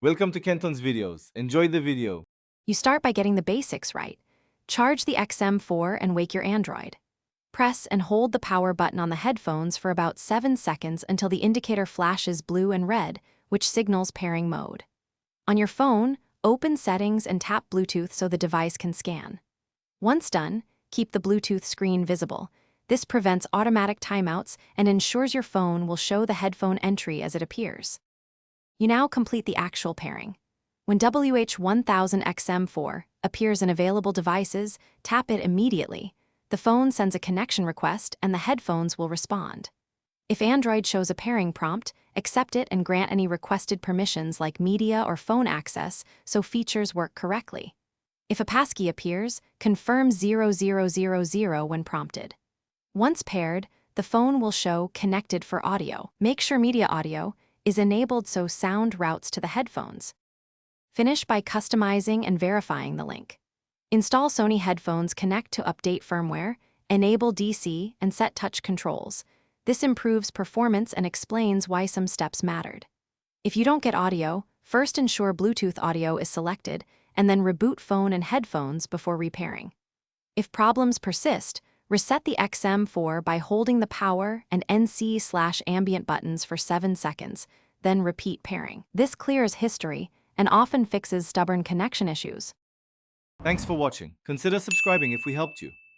Welcome to Kenton's videos. Enjoy the video. You start by getting the basics right. Charge the XM4 and wake your Android. Press and hold the power button on the headphones for about 7 seconds until the indicator flashes blue and red, which signals pairing mode. On your phone, open Settings and tap Bluetooth so the device can scan. Once done, keep the Bluetooth screen visible. This prevents automatic timeouts and ensures your phone will show the headphone entry as it appears. You now complete the actual pairing. When WH1000XM4 appears in available devices, tap it immediately. The phone sends a connection request and the headphones will respond. If Android shows a pairing prompt, accept it and grant any requested permissions like media or phone access so features work correctly. If a passkey appears, confirm 0000 when prompted. Once paired, the phone will show Connected for Audio. Make sure media audio is enabled so sound routes to the headphones. Finish by customizing and verifying the link. Install Sony headphones Connect to update firmware, enable DC, and set touch controls. This improves performance and explains why some steps mattered. If you don't get audio, first ensure Bluetooth audio is selected, and then reboot phone and headphones before repairing. If problems persist, reset the XM4 by holding the power and NC/ambient buttons for 7 seconds, then repeat pairing. This clears history and often fixes stubborn connection issues. Thanks for watching. Consider subscribing if we helped you.